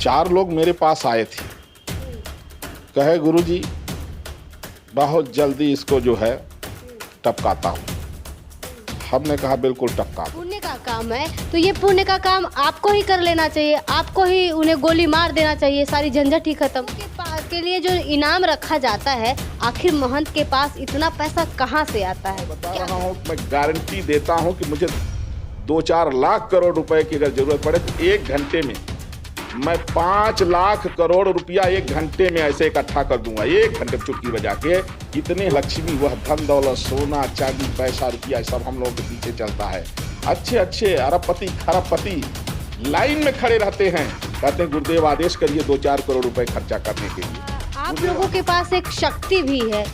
4 लोग मेरे पास आए थे, कहे गुरुजी बहुत जल्दी इसको जो है टपकाता हूँ। हमने कहा बिल्कुल टपका दो। पुण्य का काम है तो ये पुण्य का काम आपको ही कर लेना चाहिए, आपको ही उन्हें गोली मार देना चाहिए, सारी झंझट ही खत्म। के लिए जो इनाम रखा जाता है, आखिर महंत के पास इतना पैसा कहाँ से आता है? बता रहा हूँ, मैं गारंटी देता हूँ कि मुझे 2-4 लाख करोड़ रुपए की अगर जरूरत पड़े तो 1 घंटे में मैं 5 लाख करोड़ रुपया 1 घंटे में ऐसे इकट्ठा कर दूंगा। 1 घंटे चुटकी बजा के इतने लक्ष्मी, वह धन दौलत, सोना चांदी, पैसा रुपया सब हम लोगों के पीछे चलता है। अच्छे अच्छे अरबपति खरबपति लाइन में खड़े रहते हैं, कहते हैं गुरुदेव आदेश करिए 2-4 करोड़ रुपए खर्चा करने के लिए। आप लोगों के पास एक शक्ति भी है,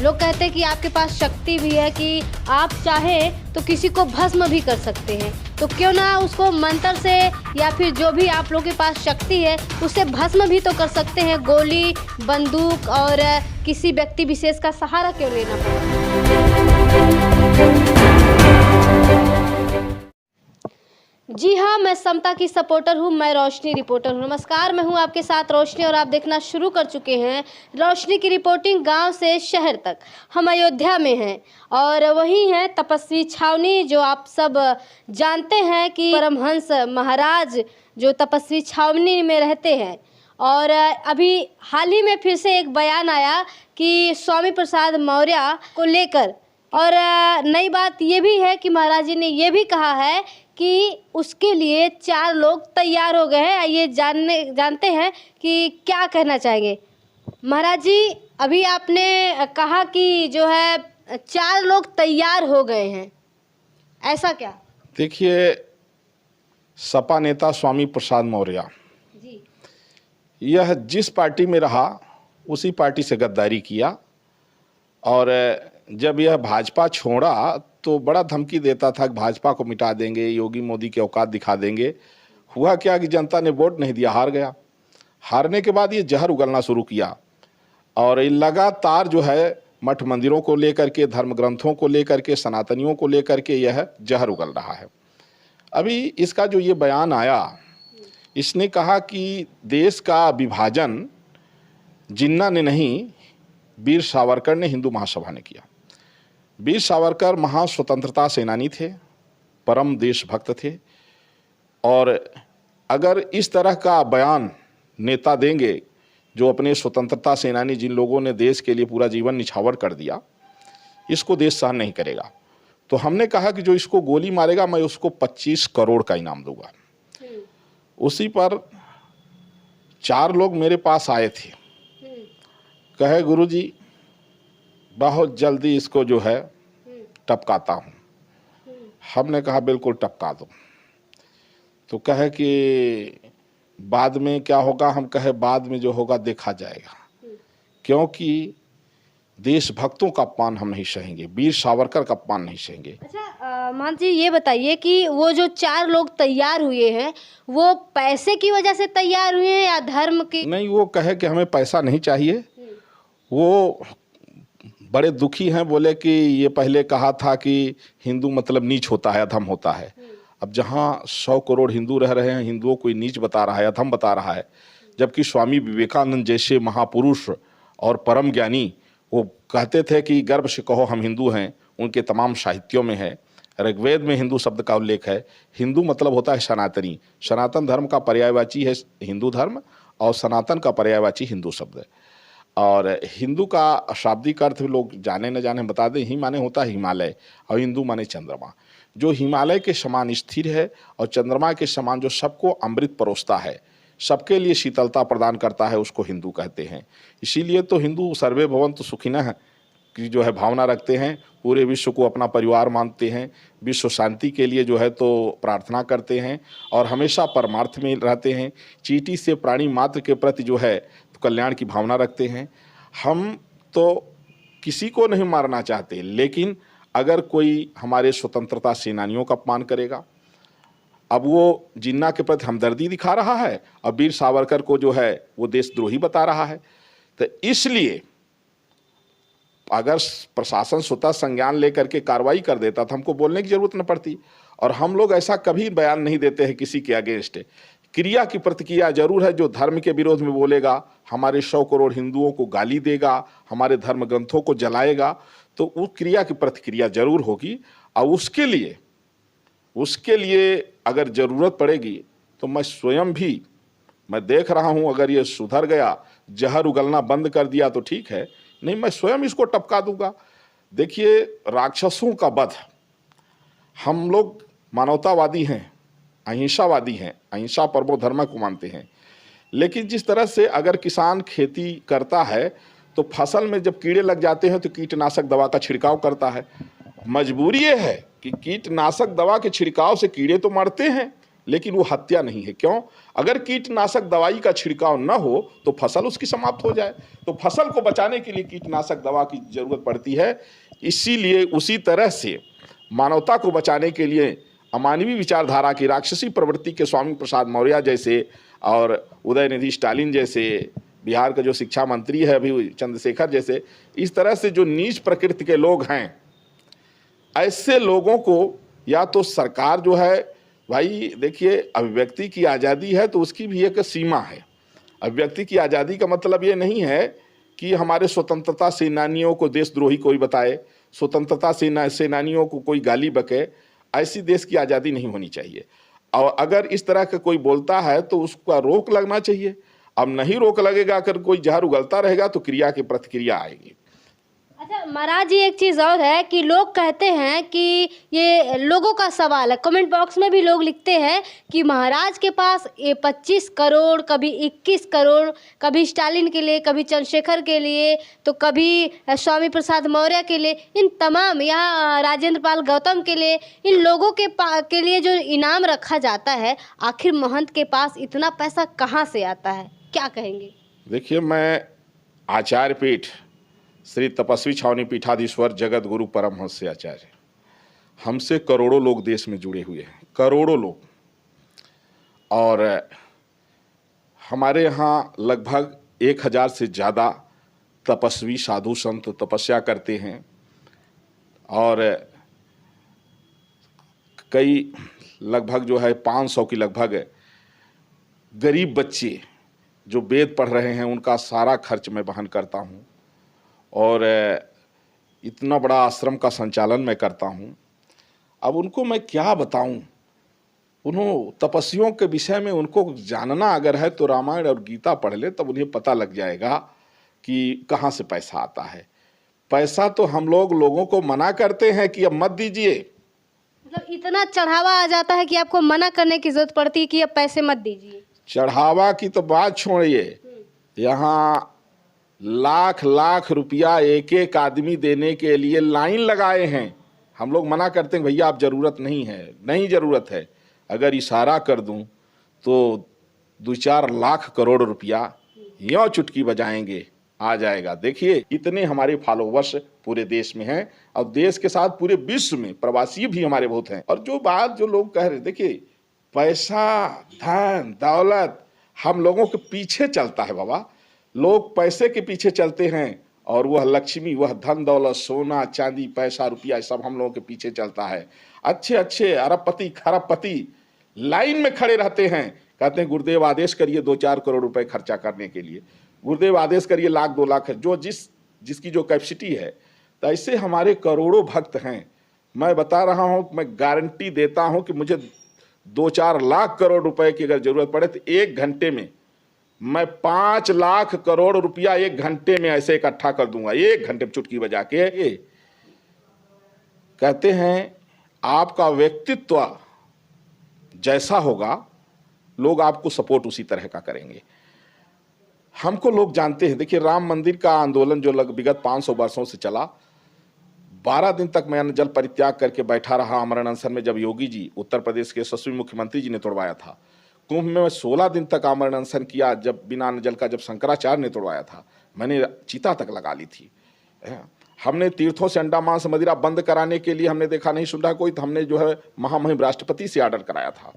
लोग कहते हैं कि आपके पास शक्ति भी है कि आप चाहें तो किसी को भस्म भी कर सकते हैं, तो क्यों ना उसको मंत्र से या फिर जो भी आप लोगों के पास शक्ति है उससे भस्म भी तो कर सकते हैं। गोली, बंदूक और किसी व्यक्ति विशेष का सहारा क्यों लेना पड़े? जी हाँ, मैं समता की सपोर्टर हूँ, मैं रोशनी रिपोर्टर हूँ। नमस्कार, मैं हूँ आपके साथ रोशनी और आप देखना शुरू कर चुके हैं रोशनी की रिपोर्टिंग गांव से शहर तक। हम अयोध्या में हैं और वही है तपस्वी छावनी, जो आप सब जानते हैं कि परमहंस महाराज जो तपस्वी छावनी में रहते हैं। और अभी हाल ही में फिर से एक बयान आया कि स्वामी प्रसाद मौर्य को लेकर, और नई बात ये भी है कि महाराज जी ने ये भी कहा है कि उसके लिए 4 लोग तैयार हो गए हैं। आइए जानते हैं कि क्या कहना चाहेंगे महाराज जी। अभी आपने कहा कि जो है 4 लोग तैयार हो गए हैं, ऐसा क्या? देखिए, सपा नेता स्वामी प्रसाद मौर्य जी, यह जिस पार्टी में रहा उसी पार्टी से गद्दारी किया, और जब यह भाजपा छोड़ा तो बड़ा धमकी देता था कि भाजपा को मिटा देंगे, योगी मोदी के औकात दिखा देंगे। हुआ क्या कि जनता ने वोट नहीं दिया, हार गया। हारने के बाद ये जहर उगलना शुरू किया और ये लगातार जो है मठ मंदिरों को लेकर के, धर्म ग्रंथों को लेकर के, सनातनियों को लेकर के यह जहर उगल रहा है। अभी इसका जो ये बयान आया, इसने कहा कि देश का विभाजन जिन्ना ने नहीं, वीर सावरकर ने हिंदू महासभा ने किया। वीर सावरकर महान स्वतंत्रता सेनानी थे, परम देशभक्त थे, और अगर इस तरह का बयान नेता देंगे जो अपने स्वतंत्रता सेनानी, जिन लोगों ने देश के लिए पूरा जीवन निछावर कर दिया, इसको देश सहन नहीं करेगा। तो हमने कहा कि जो इसको गोली मारेगा मैं उसको 25 करोड़ का इनाम दूंगा। उसी पर 4 लोग मेरे पास आए थे, कहे गुरुजी बहुत जल्दी इसको जो है टपकाता हूँ। हमने कहा बिल्कुल टपका दो। तो कहे कि बाद में क्या होगा? हम कहे बाद में जो होगा देखा जाएगा, क्योंकि देशभक्तों का अपमान हम नहीं सहेंगे, वीर सावरकर का अपमान नहीं सहेंगे। अच्छा मान जी, ये बताइए कि वो जो 4 लोग तैयार हुए हैं वो पैसे की वजह से तैयार हुए हैं या धर्म की? नहीं, वो कहे कि हमें पैसा नहीं चाहिए। वो बड़े दुखी हैं, बोले कि ये पहले कहा था कि हिंदू मतलब नीच होता है, अधम होता है। अब जहाँ 100 करोड़ हिंदू रह रहे हैं, हिंदुओं को नीच बता रहा है, अधम बता रहा है, जबकि स्वामी विवेकानंद जैसे महापुरुष और परम ज्ञानी वो कहते थे कि गर्व से कहो हम हिंदू हैं। उनके तमाम साहित्यों में है, ऋग्वेद में हिंदू शब्द का उल्लेख है। हिंदू मतलब होता है सनातनी, सनातन धर्म का पर्यायवाची है हिंदू धर्म, और सनातन का पर्यायवाची हिंदू शब्द है। और हिंदू का शाब्दिक अर्थ लोग जाने न जाने बता दें, ही माने होता है हिमालय, और हिंदू माने चंद्रमा। जो हिमालय के समान स्थिर है और चंद्रमा के समान जो सबको अमृत परोसता है, सबके लिए शीतलता प्रदान करता है, उसको हिंदू कहते हैं। इसीलिए तो हिंदू सर्वे भवन्तु सुखिनः की जो है भावना रखते हैं, पूरे विश्व को अपना परिवार मानते हैं, विश्व शांति के लिए जो है तो प्रार्थना करते हैं और हमेशा परमार्थ में रहते हैं। चींटी से प्राणी मात्र के प्रति जो है तो कल्याण की भावना रखते हैं। हम तो किसी को नहीं मारना चाहते, लेकिन अगर कोई हमारे स्वतंत्रता सेनानियों का अपमान करेगा, अब वो जिन्ना के प्रति हमदर्दी दिखा रहा है और वीर सावरकर को जो है वो देशद्रोही बता रहा है, तो इसलिए अगर प्रशासन स्वतः संज्ञान लेकर के कार्रवाई कर देता तो हमको बोलने की जरूरत न पड़ती। और हम लोग ऐसा कभी बयान नहीं देते हैं किसी के अगेंस्ट क्रिया की प्रतिक्रिया जरूर है। जो धर्म के विरोध में बोलेगा, हमारे 100 करोड़ हिंदुओं को गाली देगा, हमारे धर्म ग्रंथों को जलाएगा, तो उस क्रिया की प्रतिक्रिया जरूर होगी। और उसके लिए अगर जरूरत पड़ेगी तो मैं स्वयं भी, मैं देख रहा हूं, अगर ये सुधर गया, जहर उगलना बंद कर दिया तो ठीक है, नहीं मैं स्वयं इसको टपका दूंगा। देखिए, राक्षसों का वध, हम लोग मानवतावादी हैं, अहिंसावादी हैं, अहिंसा परमो धर्म को मानते हैं। लेकिन जिस तरह से अगर किसान खेती करता है तो फसल में जब कीड़े लग जाते हैं तो कीटनाशक दवा का छिड़काव करता है। मजबूरी ये है कि कीटनाशक दवा के छिड़काव से कीड़े तो मरते हैं, लेकिन वो हत्या नहीं है। क्यों? अगर कीटनाशक दवाई का छिड़काव न हो तो फसल उसकी समाप्त हो जाए। तो फसल को बचाने के लिए कीटनाशक दवा की जरूरत पड़ती है। इसीलिए उसी तरह से मानवता को बचाने के लिए अमानवीय विचारधारा की राक्षसी प्रवृत्ति के स्वामी प्रसाद मौर्य जैसे और उदयनिधि स्टालिन जैसे, बिहार का जो शिक्षा मंत्री है अभी चंद्रशेखर जैसे, इस तरह से जो नीच प्रकृति के लोग हैं, ऐसे लोगों को या तो सरकार जो है, भाई देखिए, अभिव्यक्ति की आज़ादी है तो उसकी भी एक सीमा है। अभिव्यक्ति की आज़ादी का मतलब ये नहीं है कि हमारे स्वतंत्रता सेनानियों को देशद्रोही कोई बताए, स्वतंत्रता सेनानियों को कोई गाली बके। ऐसी देश की आज़ादी नहीं होनी चाहिए। और अगर इस तरह का कोई बोलता है तो उसका रोक लगना चाहिए। अब नहीं रोक लगेगा, अगर कोई जहर उगलता रहेगा तो क्रिया की प्रतिक्रिया आएगी। अच्छा महाराज जी, एक चीज़ और है कि लोग कहते हैं कि ये लोगों का सवाल है, कमेंट बॉक्स में भी लोग लिखते हैं कि महाराज के पास ये 25 करोड़, कभी 21 करोड़, कभी स्टालिन के लिए, कभी चंद्रशेखर के लिए, तो कभी स्वामी प्रसाद मौर्य के लिए, इन तमाम, यहाँ राजेंद्र पाल गौतम के लिए, इन लोगों के लिए जो इनाम रखा जाता है, आखिर महंत के पास इतना पैसा कहाँ से आता है? क्या कहेंगे? देखिए, मैं आचार्य पीठ श्री तपस्वी छावनी पीठाधीश्वर जगत गुरु परमहंस आचार्य, हमसे करोड़ों लोग देश में जुड़े हुए हैं, करोड़ों लोग। और हमारे यहाँ लगभग 1000 से ज़्यादा तपस्वी साधु संत तपस्या करते हैं। और कई लगभग जो है 500 की लगभग गरीब बच्चे जो वेद पढ़ रहे हैं, उनका सारा खर्च मैं वहन करता हूँ। और इतना बड़ा आश्रम का संचालन मैं करता हूँ। अब उनको मैं क्या बताऊँ, उन्होंने तपस्वियों के विषय में उनको जानना अगर है तो रामायण और गीता पढ़ ले, तब उन्हें पता लग जाएगा कि कहाँ से पैसा आता है। पैसा तो हम लोगों को मना करते हैं कि अब मत दीजिए। मतलब इतना चढ़ावा आ जाता है कि आपको मना करने की जरूरत पड़ती है कि अब पैसे मत दीजिए। चढ़ावा की तो बात छोड़िए, यहाँ लाख लाख रुपया एक एक आदमी देने के लिए लाइन लगाए हैं। हम लोग मना करते हैं, भैया आप जरूरत नहीं है, नहीं जरूरत है। अगर इशारा कर दूं तो 2-4 लाख करोड़ रुपया यों चुटकी बजाएंगे आ जाएगा। देखिए, इतने हमारे फॉलोवर्स पूरे देश में हैं, और देश के साथ पूरे विश्व में प्रवासी भी हमारे बहुत हैं। और जो बात जो लोग कह रहे, देखिए, पैसा, धन, दौलत हम लोगों के पीछे चलता है बाबा। लोग पैसे के पीछे चलते हैं, और वह लक्ष्मी, वह धन दौलत, सोना चांदी, पैसा रुपया, सब हम लोगों के पीछे चलता है। अच्छे अच्छे अरबपति खरबपति लाइन में खड़े रहते हैं, कहते हैं गुरुदेव आदेश करिए 2-4 करोड़ रुपए खर्चा करने के लिए, गुरुदेव आदेश करिए 1 लाख 2 लाख है, जो जिसकी जो कैपेसिटी है। तो ऐसे हमारे करोड़ों भक्त हैं। मैं बता रहा हूँ, मैं गारंटी देता हूँ कि मुझे 2-4 लाख करोड़ रुपए की अगर जरूरत पड़े तो 1 घंटे में मैं 5 लाख करोड़ रुपया 1 घंटे में ऐसे इकट्ठा कर दूंगा, 1 घंटे में चुटकी बजा के। ये कहते हैं आपका व्यक्तित्व जैसा होगा, लोग आपको सपोर्ट उसी तरह का करेंगे। हमको लोग जानते हैं। देखिए, राम मंदिर का आंदोलन जो विगत 500 वर्षों से चला, 12 दिन तक मैं अन्न जल परित्याग करके बैठा रहा आमरण अनशन में। जब योगी जी, उत्तर प्रदेश के यशस्वी मुख्यमंत्री जी ने तोड़वाया था, कुंभ में मैं 16 दिन तक आमरण अनशन किया। जब बिना अन्न जल का जब शंकराचार्य ने तोड़वाया था, मैंने चिता तक लगा ली थी। हमने तीर्थों से अंडा मांस मदिरा बंद कराने के लिए हमने देखा नहीं सुन रहा कोई, तो हमने जो है महामहिम राष्ट्रपति से ऑर्डर कराया था।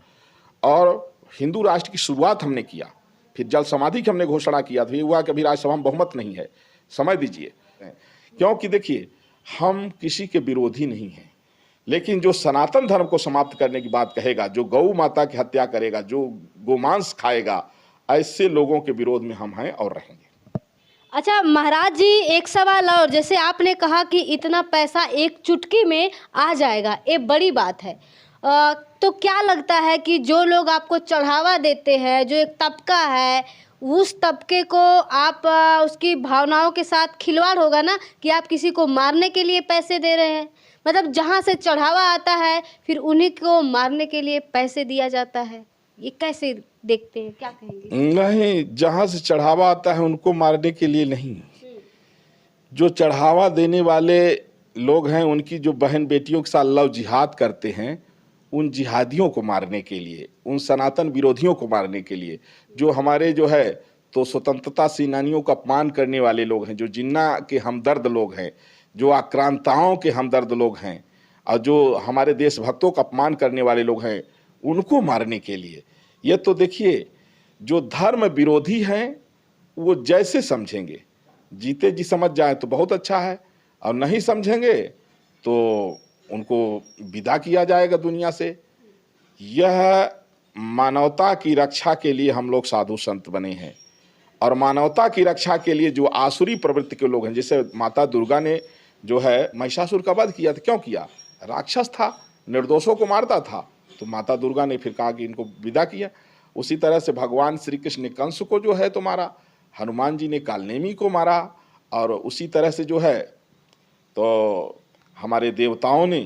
और हिंदू राष्ट्र की शुरुआत हमने किया, फिर जल समाधि की हमने घोषणा किया था। हुआ कि अभी राज्यसभा में बहुमत नहीं है, समय दीजिए। क्योंकि देखिए, हम किसी के विरोधी नहीं हैं। लेकिन जो सनातन धर्म को समाप्त करने की बात कहेगा, जो गौ माता की हत्या करेगा, जो गोमांस खाएगा, ऐसे लोगों के विरोध में हम हैं और रहेंगे। अच्छा महाराज जी, एक सवाल और, जैसे आपने कहा कि इतना पैसा एक चुटकी में आ जाएगा, ये बड़ी बात है। तो क्या लगता है कि जो लोग आपको चढ़ावा देते हैं, जो एक तबका है, उस तबके को आप उसकी भावनाओं के साथ खिलवाड़ होगा ना कि आप किसी को मारने के लिए पैसे दे रहे हैं। मतलब जहाँ से चढ़ावा आता है फिर उन्हीं को मारने के लिए पैसे दिया जाता है, ये कैसे देखते हैं, क्या कहेंगे? नहीं, जहां से चढ़ावा आता है उनको मारने के लिए नहीं, जो चढ़ावा देने वाले लोग हैं उनकी जो बहन बेटियों के साथ लव जिहाद करते हैं, उन जिहादियों को मारने के लिए, उन सनातन विरोधियों को मारने के लिए, जो हमारे जो है तो स्वतंत्रता सेनानियों का अपमान करने वाले लोग हैं, जो जिन्ना के हमदर्द लोग हैं, जो आक्रांताओं के हमदर्द लोग हैं, और जो हमारे देशभक्तों का अपमान करने वाले लोग हैं, उनको मारने के लिए। ये तो देखिए, जो धर्म विरोधी हैं वो जैसे समझेंगे, जीते जी समझ जाए तो बहुत अच्छा है, और नहीं समझेंगे तो उनको विदा किया जाएगा दुनिया से। यह मानवता की रक्षा के लिए हम लोग साधु संत बने हैं, और मानवता की रक्षा के लिए जो आसुरी प्रवृत्ति के लोग हैं, जैसे माता दुर्गा ने जो है महिषासुर का वध किया था, क्यों किया? राक्षस था, निर्दोषों को मारता था, तो माता दुर्गा ने फिर कहा कि इनको विदा किया। उसी तरह से भगवान श्री कृष्ण ने कंस को जो है तो मारा, हनुमान जी ने कालनेमी को मारा, और उसी तरह से जो है तो हमारे देवताओं ने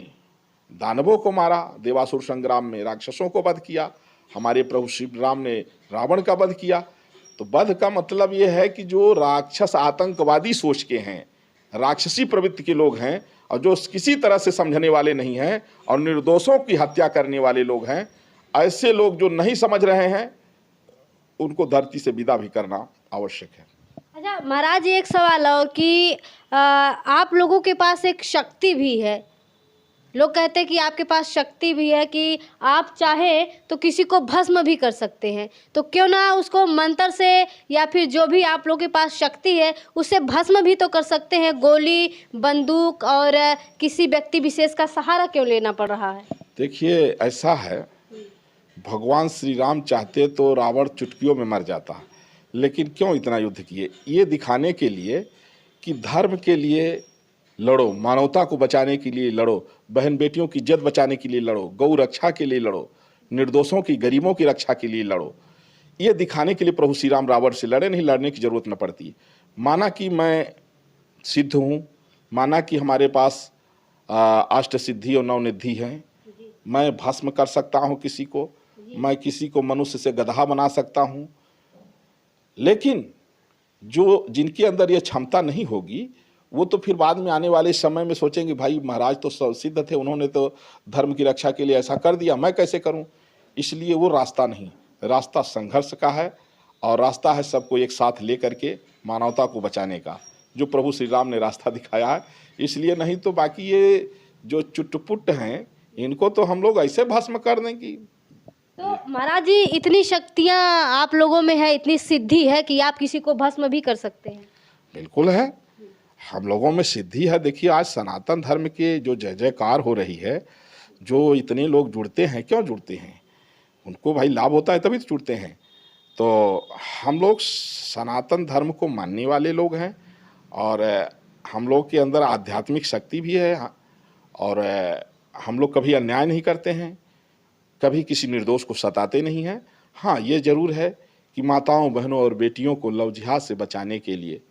दानवों को मारा, देवासुर संग्राम में राक्षसों को वध किया, हमारे प्रभु श्री राम ने रावण का वध किया। तो वध का मतलब ये है कि जो राक्षस आतंकवादी सोच के हैं, राक्षसी प्रवृत्ति के लोग हैं, और जो किसी तरह से समझने वाले नहीं हैं और निर्दोषों की हत्या करने वाले लोग हैं, ऐसे लोग जो नहीं समझ रहे हैं उनको धरती से विदा भी करना आवश्यक है। अच्छा महाराज जी, एक सवाल और कि आप लोगों के पास एक शक्ति भी है, लोग कहते हैं कि आपके पास शक्ति भी है कि आप चाहे तो किसी को भस्म भी कर सकते हैं, तो क्यों ना उसको मंत्र से या फिर जो भी आप लोगों के पास शक्ति है उससे भस्म भी तो कर सकते हैं। गोली, बंदूक और किसी व्यक्ति विशेष का सहारा क्यों लेना पड़ रहा है? देखिए, ऐसा है, भगवान श्री राम चाहते तो रावण चुटकियों में मर जाता, लेकिन क्यों इतना युद्ध किए? ये दिखाने के लिए कि धर्म के लिए लड़ो, मानवता को बचाने के लिए लड़ो, बहन बेटियों की इज्जत बचाने के लिए लड़ो, गौ रक्षा के लिए लड़ो, निर्दोषों की, गरीबों की रक्षा के लिए लड़ो। ये दिखाने के लिए प्रभु श्री राम रावण से लड़े, नहीं लड़ने की जरूरत न पड़ती। माना कि मैं सिद्ध हूँ, माना कि हमारे पास अष्ट सिद्धि और नवनिधि हैं, मैं भस्म कर सकता हूँ किसी को, मैं किसी को मनुष्य से गधा बना सकता हूँ, लेकिन जो जिनके अंदर ये क्षमता नहीं होगी वो तो फिर बाद में आने वाले समय में सोचेंगे भाई महाराज तो सिद्ध थे, उन्होंने तो धर्म की रक्षा के लिए ऐसा कर दिया, मैं कैसे करूं? इसलिए वो रास्ता नहीं, रास्ता संघर्ष का है, और रास्ता है सबको एक साथ लेकर के मानवता को बचाने का, जो प्रभु श्री राम ने रास्ता दिखाया है। इसलिए नहीं तो बाकी ये जो चुटपुट हैं इनको तो हम लोग ऐसे भस्म कर दें कि। तो महाराज जी, इतनी शक्तियाँ आप लोगों में है, इतनी सिद्धि है कि आप किसी को भस्म भी कर सकते हैं? बिल्कुल है, हम लोगों में सिद्धि है। देखिए, आज सनातन धर्म के जो जय जयकार हो रही है, जो इतने लोग जुड़ते हैं, क्यों जुड़ते हैं? उनको भाई लाभ होता है तभी तो जुड़ते हैं। तो हम लोग सनातन धर्म को मानने वाले लोग हैं, और हम लोग के अंदर आध्यात्मिक शक्ति भी है, और हम लोग कभी अन्याय नहीं करते हैं, कभी किसी निर्दोष को सताते नहीं हैं। हाँ, ये जरूर है कि माताओं, बहनों और बेटियों को लव जिहाद से बचाने के लिए,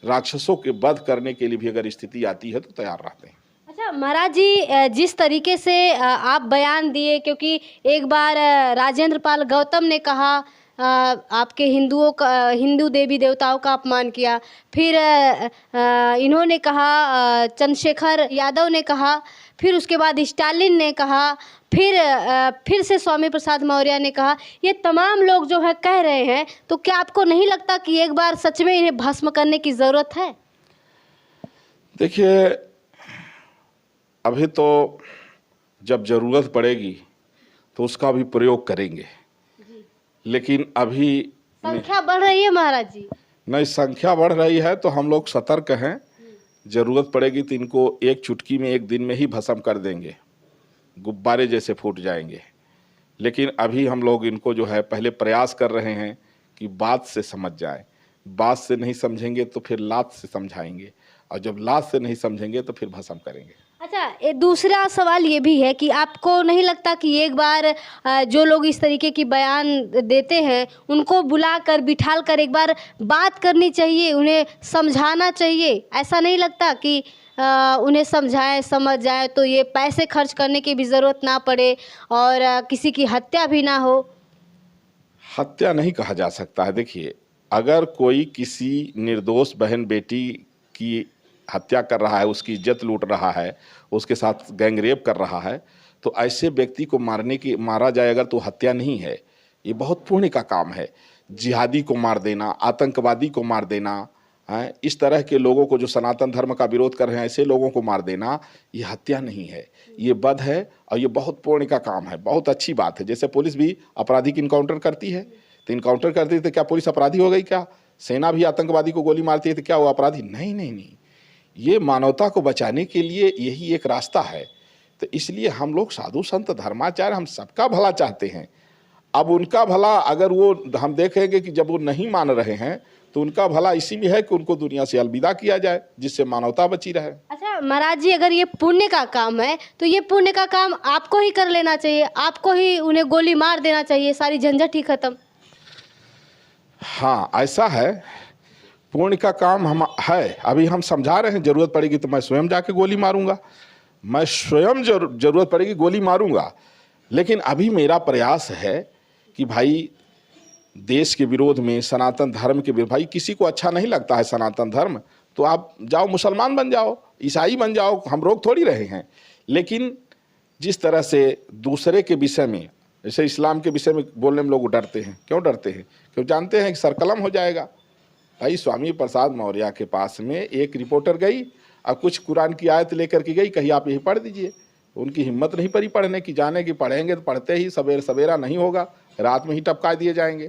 राक्षसों के वध करने के लिए भी अगर स्थिति आती है तो तैयार रहते हैं। अच्छा महाराज जी, जिस तरीके से आप बयान दिए, क्योंकि एक बार राजेंद्र पाल गौतम ने कहा आपके हिंदू देवी देवताओं का अपमान किया, फिर इन्होंने कहा, चंद्रशेखर यादव ने कहा, फिर उसके बाद स्टालिन ने कहा, फिर से स्वामी प्रसाद मौर्य ने कहा, ये तमाम लोग जो है कह रहे हैं, तो क्या आपको नहीं लगता कि एक बार सच में इन्हें भस्म करने की ज़रूरत है? देखिए, अभी तो जब ज़रूरत पड़ेगी तो उसका भी प्रयोग करेंगे, लेकिन अभी संख्या बढ़ रही है महाराज जी। नहीं, संख्या बढ़ रही है तो हम लोग सतर्क हैं, ज़रूरत पड़ेगी तो इनको एक चुटकी में एक दिन में ही भस्म कर देंगे। गुब्बारे जैसे फूट जाएंगे। लेकिन अभी हम लोग इनको जो है पहले प्रयास कर रहे हैं कि बात से समझ जाएं। बात से नहीं समझेंगे तो फिर लात से समझाएंगे, और जब लात से नहीं समझेंगे तो फिर भस्म करेंगे। अच्छा, दूसरा सवाल ये भी है कि आपको नहीं लगता कि एक बार जो लोग इस तरीके की बयान देते हैं उनको बुलाकर बिठाल कर एक बार बात करनी चाहिए, उन्हें समझाना चाहिए? ऐसा नहीं लगता कि उन्हें समझाएं, समझ जाए तो ये पैसे खर्च करने की भी ज़रूरत ना पड़े और किसी की हत्या भी ना हो? हत्या नहीं कहा जा सकता है। देखिए, अगर कोई किसी निर्दोष बहन बेटी की हत्या कर रहा है, उसकी इज्जत लूट रहा है, उसके साथ गैंगरेप कर रहा है, तो ऐसे व्यक्ति को मारा जाए अगर, तो हत्या नहीं है, ये बहुत पुण्य का काम है। जिहादी को मार देना, आतंकवादी को मार देना, है इस तरह के लोगों को जो सनातन धर्म का विरोध कर रहे हैं, ऐसे लोगों को मार देना, ये हत्या नहीं है, ये वध है, और ये बहुत पुण्य का काम है, बहुत अच्छी बात है। जैसे पुलिस भी अपराधी की इनकाउंटर करती है, तो इनकाउंटर करती है तो क्या पुलिस अपराधी हो गई? क्या सेना भी आतंकवादी को गोली मारती है तो क्या वो अपराधी? नहीं नहीं नहीं, ये मानवता को बचाने के लिए यही एक रास्ता है। तो इसलिए हम लोग साधु संत धर्माचार्य हम सबका भला चाहते हैं। अब उनका भला अगर वो हम देखेंगे कि जब वो नहीं मान रहे हैं, तो उनका भला इसी में है कि उनको दुनिया से अलविदा किया जाए, जिससे मानवता बची रहे। अच्छा महाराज जी, अगर ये पुण्य का काम है तो ये पुण्य का काम आपको ही कर लेना चाहिए, आपको ही उन्हें गोली मार देना चाहिए, सारी झंझट ही खत्म। हाँ, ऐसा है, पुण्य का काम हम है। अभी हम समझा रहे हैं, जरूरत पड़ेगी तो मैं स्वयं जाके गोली मारूंगा, मैं स्वयं जरूरत पड़ेगी गोली मारूंगा। लेकिन अभी मेरा प्रयास है कि भाई देश के विरोध में, सनातन धर्म के विरोध, भाई किसी को अच्छा नहीं लगता है सनातन धर्म, तो आप जाओ मुसलमान बन जाओ, ईसाई बन जाओ, हम रोक थोड़ी रहे हैं। लेकिन जिस तरह से दूसरे के विषय में, जैसे इस्लाम के विषय में बोलने में लोग डरते हैं, क्यों डरते हैं? क्यों जानते हैं कि सरकलम हो जाएगा। भाई स्वामी प्रसाद मौर्य के पास में एक रिपोर्टर गई और कुछ कुरान की आयत लेकर के गई, कही आप यही पढ़ दीजिए। उनकी हिम्मत नहीं पड़ी पढ़ने की, जाने की पढ़ेंगे तो पढ़ते ही सवेरा नहीं होगा, रात में ही टपका दिए जाएंगे।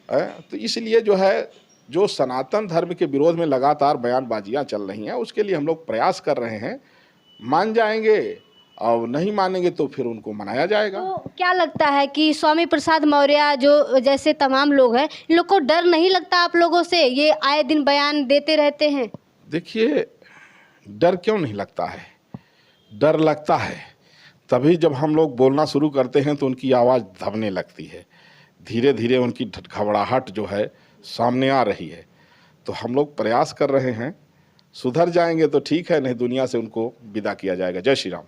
तो इसलिए जो है, जो सनातन धर्म के विरोध में लगातार बयानबाजियां चल रही हैं, उसके लिए हम लोग प्रयास कर रहे हैं। मान जाएंगे और नहीं मानेंगे तो फिर उनको मनाया जाएगा। तो क्या लगता है कि स्वामी प्रसाद मौर्य जो जैसे तमाम लोग हैं, इन लोग को डर नहीं लगता आप लोगों से? ये आए दिन बयान देते रहते हैं। देखिए, डर क्यों नहीं लगता है? डर लगता है तभी जब हम लोग बोलना शुरू करते हैं तो उनकी आवाज़ दबने लगती है, धीरे धीरे उनकी घबराहट जो है सामने आ रही है। तो हम लोग प्रयास कर रहे हैं, सुधर जाएंगे तो ठीक है, नहीं दुनिया से उनको विदा किया जाएगा। जय श्री राम।